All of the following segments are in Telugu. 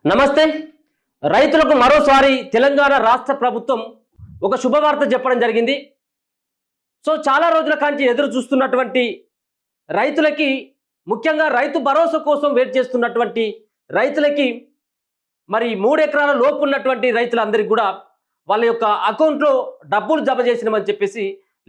నమస్తే. రైతులకు మరోసారి తెలంగాణ రాష్ట్ర ప్రభుత్వం ఒక శుభవార్త చెప్పడం జరిగింది. చాలా రోజుల కాంచి ఎదురు చూస్తున్నటువంటి రైతులకి, ముఖ్యంగా రైతు భరోసా కోసం వెయిట్ చేస్తున్నటువంటి రైతులకి, మరి 3 ఎకరాల లోపు ఉన్నటువంటి రైతులందరికీ కూడా వాళ్ళ యొక్క అకౌంట్లో డబ్బులు జమ చేసినామని చెప్పేసి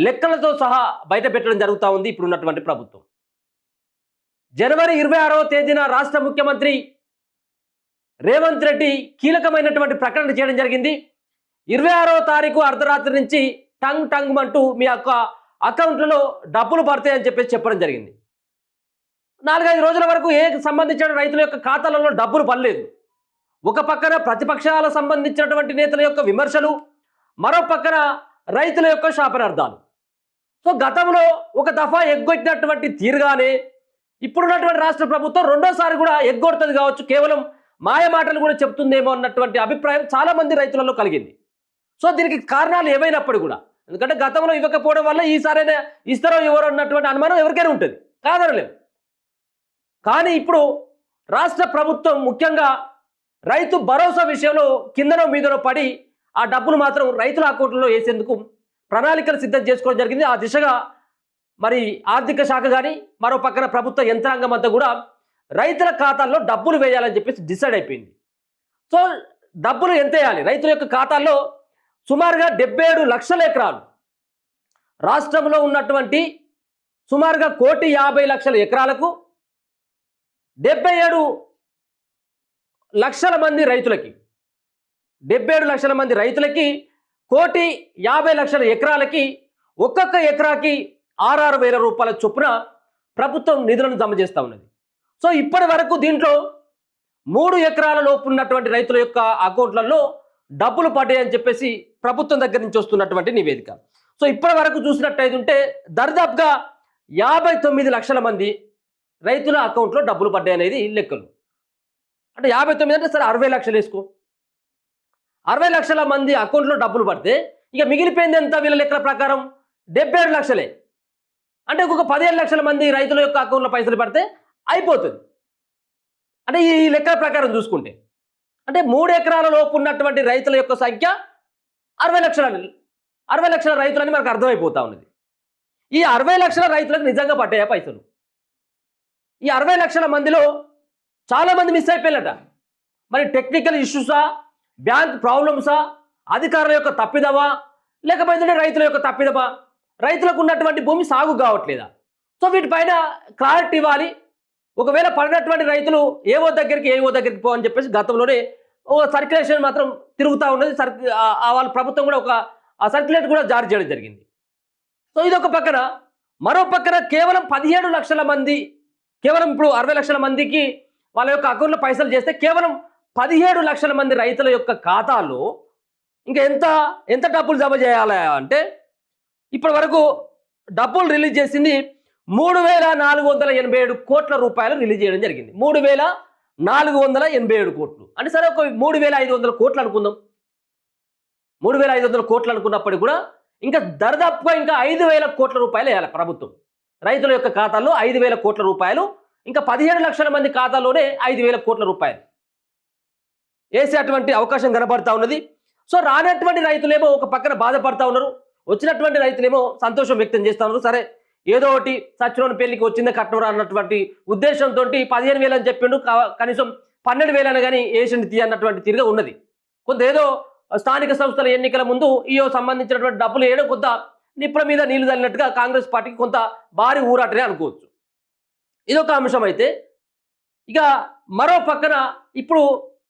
లెక్కలతో సహా బయట పెట్టడం జరుగుతూ ఉంది ఇప్పుడున్నటువంటి ప్రభుత్వం. జనవరి 26వ తేదీన రాష్ట్ర ముఖ్యమంత్రి రేవంత్ రెడ్డి కీలకమైనటువంటి ప్రకటన చేయడం జరిగింది. 26వ తారీఖు అర్ధరాత్రి నుంచి టంగ్ టంగ్ అంటూ మీ యొక్క అకౌంట్లలో డబ్బులు పడతాయని చెప్పేసి చెప్పడం జరిగింది. 4-5 రోజుల వరకు సంబంధించిన రైతుల యొక్క ఖాతాలలో డబ్బులు పడలేదు. ఒక పక్కన ప్రతిపక్షాలకు సంబంధించినటువంటి నేతల యొక్క విమర్శలు, మరో పక్కన రైతుల యొక్క శాపనార్థాలు. గతంలో ఒక దఫా ఎగ్గొట్టినటువంటి తీరుగానే ఇప్పుడున్నటువంటి రాష్ట్ర ప్రభుత్వం రెండోసారి కూడా ఎగ్గొడుతుంది కావచ్చు, కేవలం మాయ మాటలు కూడా చెప్తుందేమో అన్నటువంటి అభిప్రాయం చాలా మంది రైతులలో కలిగింది. దీనికి కారణాలు ఏమైనప్పుడు కూడా, ఎందుకంటే గతంలో ఇవ్వకపోవడం వల్ల ఈసారైనా ఇస్తారో ఎవరో అన్నటువంటి అనుమానం ఎవరికైనా ఉంటుంది, కాదనలేము. కానీ ఇప్పుడు రాష్ట్ర ప్రభుత్వం ముఖ్యంగా రైతు భరోసా విషయంలో కిందనో మీదనో పడి ఆ డబ్బులు మాత్రం రైతుల అకౌంట్లో వేసేందుకు ప్రణాళికలు సిద్ధం చేసుకోవడం జరిగింది. ఆ దిశగా మరి ఆర్థిక శాఖ కానీ మరో పక్కన ప్రభుత్వ యంత్రాంగం అంతా కూడా రైతుల ఖాతాల్లో డబ్బులు వేయాలని చెప్పేసి డిసైడ్ అయిపోయింది. డబ్బులు ఎంత వేయాలి? రైతుల యొక్క ఖాతాల్లో సుమారుగా 77 లక్షల ఎకరాలు, రాష్ట్రంలో ఉన్నటువంటి సుమారుగా 1,50,00,000 ఎకరాలకు 77 లక్షల మంది రైతులకి 77 లక్షల మంది రైతులకి 1,50,00,000 ఎకరాలకి ఒక్కొక్క ఎకరాకి 6,000 రూపాయల చొప్పున ప్రభుత్వం నిధులను జమ చేస్తూ ఉన్నది. ఇప్పటి వరకు దీంట్లో 3 ఎకరాల లోపు ఉన్నటువంటి రైతుల యొక్క అకౌంట్లలో డబ్బులు పడ్డాయని చెప్పేసి ప్రభుత్వం దగ్గర నుంచి వస్తున్నటువంటి నివేదిక. ఇప్పటి వరకు చూసినట్టయితే దరిదాపుగా 59 లక్షల మంది రైతుల అకౌంట్లో డబ్బులు పడ్డాయి అనేది లెక్కలు. అంటే 59 అంటే సరే 60 లక్షలు వేసుకో, 60 లక్షల మంది అకౌంట్లో డబ్బులు పడితే ఇక మిగిలిపోయింది ఎంత? వీళ్ళ లెక్కల ప్రకారం 77 లక్షలే. అంటే ఇంకొక 15 లక్షల మంది రైతుల యొక్క అకౌంట్లో పైసలు పడితే అయిపోతుంది. అంటే ఈ లెక్కల ప్రకారం చూసుకుంటే అంటే 3 ఎకరాల లోపు ఉన్నటువంటి రైతుల యొక్క సంఖ్య 60 లక్షల రైతులని మనకు అర్థమైపోతా ఉన్నది. ఈ 60 లక్షల రైతులకు నిజంగా పడ్డాయా పైసలు? ఈ 60 లక్షల మందిలో చాలామంది మిస్ అయిపోయారట. మరి టెక్నికల్ ఇష్యూసా, బ్యాంక్ ప్రాబ్లమ్సా, అధికారుల యొక్క తప్పిదమా, లేకపోతే రైతుల యొక్క తప్పిదమా, రైతులకు ఉన్నటువంటి భూమి సాగు కావట్లేదా? వీటిపైన క్లారిటీ ఇవ్వాలి. ఒకవేళ పడినటువంటి రైతులు ఏవో దగ్గరికి పో అని చెప్పేసి గతంలోనే ఒక సర్క్యులేషన్ మాత్రం తిరుగుతూ ఉన్నది. వాళ్ళ ప్రభుత్వం కూడా ఒక సర్క్యులేట్ కూడా జారీ చేయడం జరిగింది. ఇదొక పక్కన. మరో పక్కన కేవలం 17 లక్షల మంది, కేవలం ఇప్పుడు 60 లక్షల మందికి వాళ్ళ యొక్క అకౌంట్లో పైసలు చేస్తే కేవలం 17 లక్షల మంది రైతుల యొక్క ఖాతాలో ఇంకా ఎంత డబ్బులు జమ చేయాలి అంటే ఇప్పటి వరకు డబ్బులు రిలీజ్ చేసింది 3,487 కోట్ల రూపాయలు రిలీజ్ చేయడం జరిగింది. 3,487 కోట్లు అంటే సరే ఒక 3,500 కోట్లు అనుకుందాం. 3,500 కోట్లు అనుకున్నప్పటికీ కూడా ఇంకా దరిదాపుగా ఇంకా 5,000 కోట్ల రూపాయలు వేయాలి ప్రభుత్వం రైతుల యొక్క ఖాతాల్లో. 5,000 కోట్ల రూపాయలు, ఇంకా 17 లక్షల మంది ఖాతాలోనే 5,000 కోట్ల రూపాయలు వేసేటువంటి అవకాశం కనబడతా ఉన్నది. రానటువంటి రైతులేమో ఒక పక్కన బాధపడతా ఉన్నారు, వచ్చినటువంటి రైతులేమో సంతోషం వ్యక్తం చేస్తూ ఉన్నారు. సరే ఏదో ఒకటి సచ్చినోని పెళ్లికి వచ్చిందే కట్టవరా అన్నటువంటి ఉద్దేశంతో 15,000 అని చెప్పిండు, కనీసం 12,000 అని కానీ ఏషియన్ తీ అన్నటువంటి తీరుగా ఉన్నది. కొంత ఏదో స్థానిక సంస్థల ఎన్నికల ముందు ఈయో సంబంధించినటువంటి డబ్బులు వేయడం కొంత నిప్పుల మీద నీళ్లు తల్లినట్టుగా కాంగ్రెస్ పార్టీకి కొంత భారీ ఊరాటనే అనుకోవచ్చు. ఇదొక అంశం అయితే, ఇక మరో పక్కన ఇప్పుడు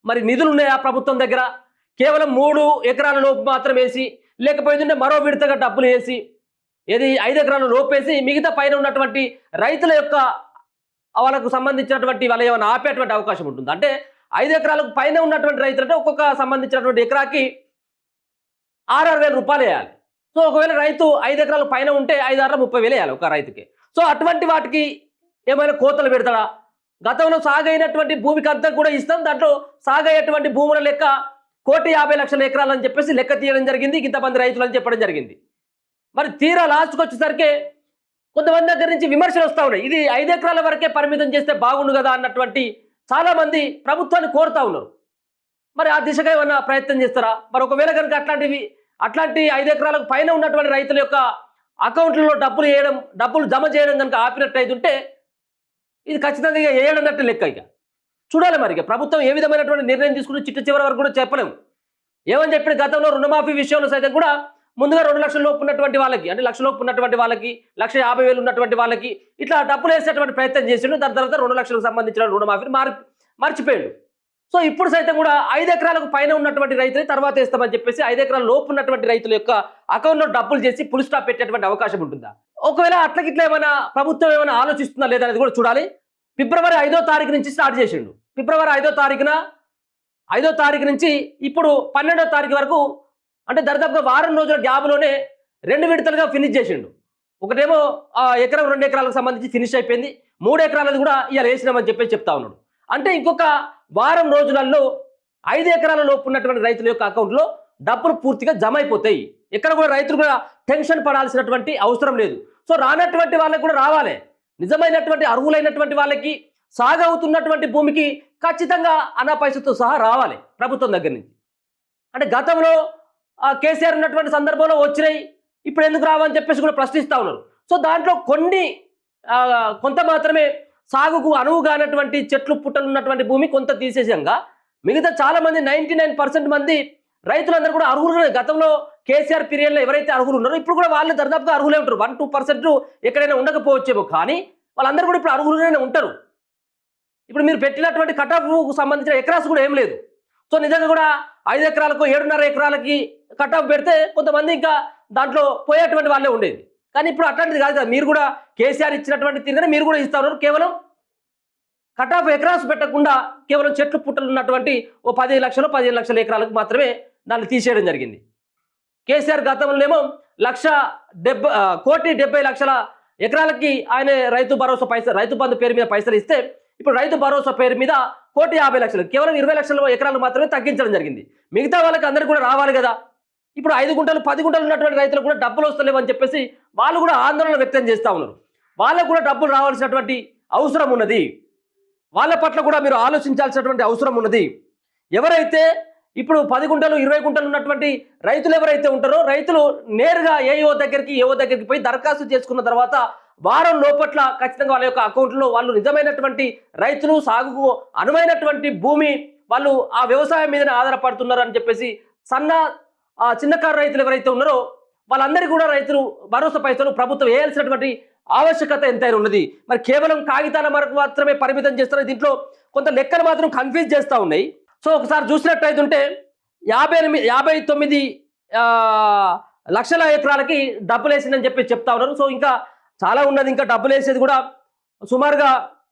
మరి నిధులు ఉన్నాయా ప్రభుత్వం దగ్గర? కేవలం 3 ఎకరాల లోపు మాత్రం వేసి, లేకపోతే మరో విడతగా డబ్బులు వేసి, ఏది 5 ఎకరాల లోపు వేసి మిగతా పైన ఉన్నటువంటి రైతుల యొక్క వాళ్ళకు సంబంధించినటువంటి వాళ్ళు ఏమైనా ఆపేటువంటి అవకాశం ఉంటుంది. అంటే 5 ఎకరాలకు పైన ఉన్నటువంటి రైతులు అంటే ఒక్కొక్క సంబంధించినటువంటి ఎకరాకి 6,000 రూపాయలు వేయాలి. ఒకవేళ రైతు 5 ఎకరాల పైన ఉంటే 5,6 30,000 వేయాలి ఒక రైతుకి. అటువంటి వాటికి ఏమైనా కోతలు పెడతాడా? గతంలో సాగైనటువంటి భూమికి అంతా కూడా ఇస్తాం, దాంట్లో సాగయ్యేటువంటి భూముల లెక్క 1,50,00,000 ఎకరాలు అని చెప్పేసి లెక్క తీయడం జరిగింది, ఇంతమంది రైతులు అని చెప్పడం జరిగింది. మరి తీరా లాస్ట్కి వచ్చేసరికి కొంతమంది దగ్గర నుంచి విమర్శలు వస్తూ ఉన్నాయి. ఇది 5 ఎకరాల వరకే పరిమితం చేస్తే బాగుండు కదా అన్నటువంటి చాలా మంది ప్రభుత్వాన్ని కోరుతా ఉన్నారు. మరి ఆ దిశగా ఏమన్నా ప్రయత్నం చేస్తారా? మరి ఒకవేళ కనుక అట్లాంటి 5 ఎకరాలకు పైన ఉన్నటువంటి రైతుల యొక్క అకౌంట్లలో డబ్బులు జమ చేయడం కనుక ఆపినట్టు ఉంటే ఇది ఖచ్చితంగా వేయడన్నట్టు లెక్క. ఇక చూడాలి మరి ఇక ప్రభుత్వం ఏ విధమైనటువంటి నిర్ణయం తీసుకుని చిట్ట చివరి వరకు కూడా చెప్పలేము. ఏమని చెప్పిన గతంలో రుణమాఫీ విషయంలో సైతం కూడా ముందుగా 2 లక్షల లోపు ఉన్నటువంటి వాళ్ళకి, అంటే 1 లక్ష లోపు ఉన్నటువంటి వాళ్ళకి, 1,50,000 ఉన్నటువంటి వాళ్ళకి ఇట్లా డబ్బులు వేసేటువంటి ప్రయత్నం చేసిండు. దాని తర్వాత 2 లక్షలకు సంబంధించిన రుణమాఫీని మర్చిపోయాడు. సో ఇప్పుడు సైతం కూడా 5 ఎకరాలకు పైన ఉన్నటువంటి రైతులు తర్వాత వేస్తామని చెప్పేసి 5 ఎకరాల లోపు ఉన్నటువంటి రైతుల యొక్క అకౌంట్లో డబ్బులు చేసి ఫుల్ స్టాప్ పెట్టేటువంటి అవకాశం ఉంటుందా? ఒకవేళ అట్లకిట్లా ఏమైనా ప్రభుత్వం ఏమైనా ఆలోచిస్తుందా లేదా అనేది కూడా చూడాలి. ఫిబ్రవరి 5వ తారీఖు నుంచి స్టార్ట్ చేసిండు. ఫిబ్రవరి 5వ తారీఖు నుంచి ఇప్పుడు 12వ తారీఖు వరకు, అంటే దరిదాపుగా వారం రోజుల గ్యాప్లోనే 2 విడతలుగా ఫినిష్ చేసిండు. ఒకటేమో ఎకరం 2 ఎకరాలకు సంబంధించి ఫినిష్ అయిపోయింది. 3 ఎకరాలది కూడా ఇలా వేసినామని చెప్పేసి చెప్తా ఉన్నాడు. అంటే ఇంకొక వారం రోజులలో 5 ఎకరాల లోపు ఉన్నటువంటి రైతుల యొక్క అకౌంట్లో డబ్బులు పూర్తిగా జమ అయిపోతాయి. ఎక్కడ కూడా రైతులు కూడా టెన్షన్ పడాల్సినటువంటి అవసరం లేదు. సో రానటువంటి వాళ్ళకి కూడా రావాలి. నిజమైనటువంటి అర్హులైనటువంటి వాళ్ళకి, సాగు అవుతున్నటువంటి భూమికి ఖచ్చితంగా అనా పైసతో సహా రావాలి ప్రభుత్వం దగ్గర నుంచి. అంటే గతంలో కేసీఆర్ ఉన్నటువంటి సందర్భంలో వచ్చినాయి, ఇప్పుడు ఎందుకు రావని చెప్పేసి కూడా ప్రశ్నిస్తూ ఉన్నారు. సో దాంట్లో కొంత మాత్రమే సాగుకు అనువుగానటువంటి చెట్లు పుట్టలు ఉన్నటువంటి భూమి కొంత తీసేసంగా మిగతా చాలా మంది 99% మంది రైతులందరూ కూడా అర్హులు. గతంలో కేసీఆర్ పీరియడ్లో ఎవరైతే అర్హులు ఉన్నారో ఇప్పుడు కూడా వాళ్ళు దాదాపుగా అర్హులే ఉంటారు. 1-2% ఎక్కడైనా ఉండకపోవచ్చేమో, కానీ వాళ్ళందరూ కూడా ఇప్పుడు అర్హులుగానే ఉంటారు. ఇప్పుడు మీరు పెట్టినటువంటి కటాఫ్కు సంబంధించిన ఎకరాస్ కూడా ఏం లేదు. సో నిజంగా కూడా 5 ఎకరాలకు 7.5 ఎకరాలకి కటాఫ్ పెడితే కొంతమంది ఇంకా దాంట్లో పోయేటువంటి వాళ్ళే ఉండేది. కానీ ఇప్పుడు అట్లాంటిది కాదు కదా. మీరు కూడా కేసీఆర్ ఇచ్చినటువంటి తిరిగిన మీరు కూడా ఇస్తా ఉన్నారు. కేవలం కటాఫ్ ఎకరాస్ పెట్టకుండా కేవలం చెట్లు పుట్టలు ఉన్నటువంటి 10 లక్షలు 15 లక్షల ఎకరాలకు మాత్రమే దాన్ని తీసేయడం జరిగింది. కేసీఆర్ గతంలో ఏమో 1,70,00,000 ఎకరాలకి ఆయన రైతు బంధు పేరు మీద పైసలు ఇస్తే ఇప్పుడు రైతు భరోసా పేరు మీద 1,50,00,000 కేవలం 20 లక్షల ఎకరాలు మాత్రమే తగ్గించడం జరిగింది. మిగతా వాళ్ళకి అందరికీ కూడా రావాలి కదా. ఇప్పుడు 5 గుంటలు 10 గుంటలు ఉన్నటువంటి రైతులకు కూడా డబ్బులు వస్తలేవు అని చెప్పేసి వాళ్ళు కూడా ఆందోళన వ్యక్తం చేస్తూ ఉన్నారు. వాళ్ళకు కూడా డబ్బులు రావాల్సినటువంటి అవసరం ఉన్నది. వాళ్ళ పట్ల కూడా మీరు ఆలోచించాల్సినటువంటి అవసరం ఉన్నది. ఎవరైతే ఇప్పుడు 10 గుంటలు 20 గుంటలు ఉన్నటువంటి రైతులు ఎవరైతే ఉంటారో రైతులు నేరుగా ఏఓ దగ్గరికి పోయి దరఖాస్తు చేసుకున్న తర్వాత వారం లోపట్ల ఖచ్చితంగా వాళ్ళ యొక్క అకౌంట్లో వాళ్ళు నిజమైనటువంటి రైతులు, సాగుకు అనువైనటువంటి భూమి, వాళ్ళు ఆ వ్యవసాయం మీదనే ఆధారపడుతున్నారు అని చెప్పేసి చిన్నకారు రైతులు ఎవరైతే ఉన్నారో వాళ్ళందరికీ కూడా రైతులు భరోసా పైసలు ప్రభుత్వం వేయాల్సినటువంటి ఆవశ్యకత ఎంతైనా ఉన్నది. మరి కేవలం కాగితాల వరకు మాత్రమే పరిమితం చేస్తారు. దీంట్లో కొంత లెక్కలు మాత్రం కన్ఫ్యూజ్ చేస్తూ ఉన్నాయి. సో ఒకసారి చూసినట్టయితే 59 లక్షల ఎకరాలకి డబ్బులు వేసిందని చెప్పి చెప్తా ఉన్నారు. సో ఇంకా చాలా ఉన్నది. ఇంకా డబ్బులు వేసేది కూడా సుమారుగా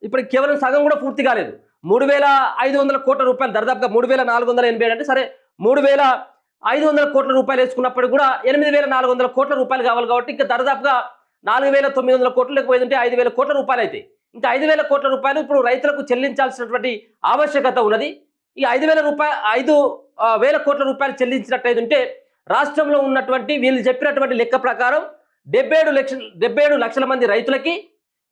ఇప్పుడు కేవలం సగం కూడా పూర్తి కాలేదు. 3,500 కోట్ల రూపాయలు, దాదాపుగా 3,487 అంటే సరే 3,500 కోట్ల రూపాయలు వేసుకున్నప్పుడు కూడా 8,400 కోట్ల రూపాయలు కావాలి. కాబట్టి ఇంకా దాదాపుగా 4,900 కోట్లు లేకపోయిందంటే 5,000 కోట్ల రూపాయలు అయితే ఇంకా 5,000 కోట్ల రూపాయలు ఇప్పుడు రైతులకు చెల్లించాల్సినటువంటి ఆవశ్యకత ఉన్నది. ఈ 5,000 కోట్ల రూపాయలు చెల్లించినట్టయితే రాష్ట్రంలో ఉన్నటువంటి వీళ్ళు చెప్పినటువంటి లెక్క ప్రకారం 77 లక్షల మంది రైతులకి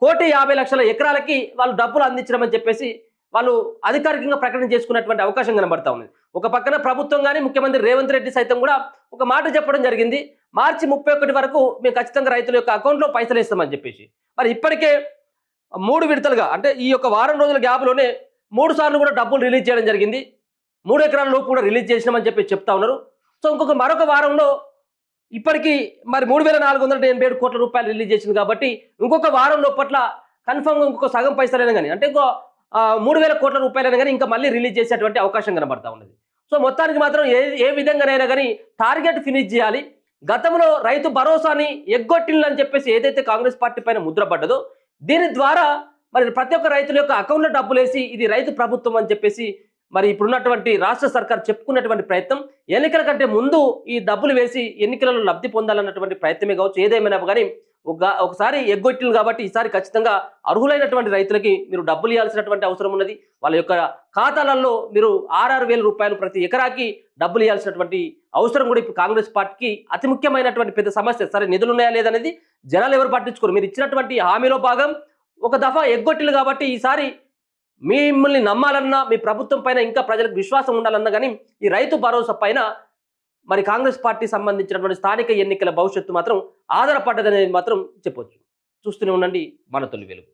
1,50,00,000 ఎకరాలకి వాళ్ళు డబ్బులు అందించడం అని చెప్పేసి వాళ్ళు అధికారికంగా ప్రకటన చేసుకున్నటువంటి అవకాశం కనబడతా ఉంది. ఒక పక్కన ప్రభుత్వం కానీ ముఖ్యమంత్రి రేవంత్ రెడ్డి సైతం కూడా ఒక మాట చెప్పడం జరిగింది, మార్చి 31 వరకు మేము ఖచ్చితంగా రైతుల యొక్క అకౌంట్లో పైసలు వేస్తామని చెప్పేసి. మరి ఇప్పటికే 3 విడతలుగా, అంటే ఈ యొక్క వారం రోజుల గ్యాప్లోనే 3 సార్లు కూడా డబ్బులు రిలీజ్ చేయడం జరిగింది. 3 ఎకరాల లోపు కూడా రిలీజ్ చేసినామని చెప్పి చెప్తా ఉన్నారు. సో మరొక వారంలో ఇప్పటికీ మరి 3,487 కోట్ల రూపాయలు రిలీజ్ చేసింది. కాబట్టి ఇంకొక వారం లోపట్ల కన్ఫర్మ్గా ఇంకొక సగం పైసలైనా కానీ, అంటే ఇంకో 3,000 కోట్ల రూపాయలైనా కానీ ఇంకా మళ్ళీ రిలీజ్ చేసేటువంటి అవకాశం కనబడతా ఉన్నది. సో మొత్తానికి మాత్రం ఏ విధంగానైనా కానీ టార్గెట్ ఫినిష్ చేయాలి. గతంలో రైతు భరోసాని ఎగ్గొట్టిందని చెప్పేసి ఏదైతే కాంగ్రెస్ పార్టీ పైన ముద్ర పడ్డదో దీని ద్వారా మరి ప్రతి ఒక్క రైతుల యొక్క అకౌంట్లో డబ్బులు వేసి ఇది రైతు ప్రభుత్వం అని చెప్పేసి మరి ఇప్పుడున్నటువంటి రాష్ట్ర సర్కార్ చెప్పుకున్నటువంటి ప్రయత్నం ఎన్నికల కంటే ముందు ఈ డబ్బులు వేసి ఎన్నికలలో లబ్ధి పొందాలన్నటువంటి ప్రయత్నమే కావచ్చు. ఏదేమైనా కానీ ఒకసారి ఎగ్గొట్టింది కాబట్టి ఈసారి ఖచ్చితంగా అర్హులైనటువంటి రైతులకి మీరు డబ్బులు ఇవ్వాల్సినటువంటి అవసరం ఉన్నది. వాళ్ళ యొక్క ఖాతాలలో మీరు 6,000 రూపాయలు ప్రతి ఎకరాకి డబ్బులు ఇవ్వాల్సినటువంటి అవసరం కూడా ఇప్పుడు కాంగ్రెస్ పార్టీకి అతి ముఖ్యమైనటువంటి పెద్ద సమస్య. సరే నిధులు ఉన్నాయా లేదనేది జనాలు ఎవరు పట్టించుకోరు. మీరు ఇచ్చినటువంటి హామీలో భాగం ఒక దఫా ఎగ్గొట్టిలు కాబట్టి ఈసారి మిమ్మల్ని నమ్మాలన్నా మీ ప్రభుత్వం పైన ఇంకా ప్రజలకు విశ్వాసం ఉండాలన్నా కానీ ఈ రైతు భరోసా పైన మరి కాంగ్రెస్ పార్టీ సంబంధించినటువంటి స్థానిక ఎన్నికల భవిష్యత్తు మాత్రం ఆధారపడ్డదనేది మాత్రం చెప్పొచ్చు. చూస్తూనే ఉండండి మన తొలి వెలుగు.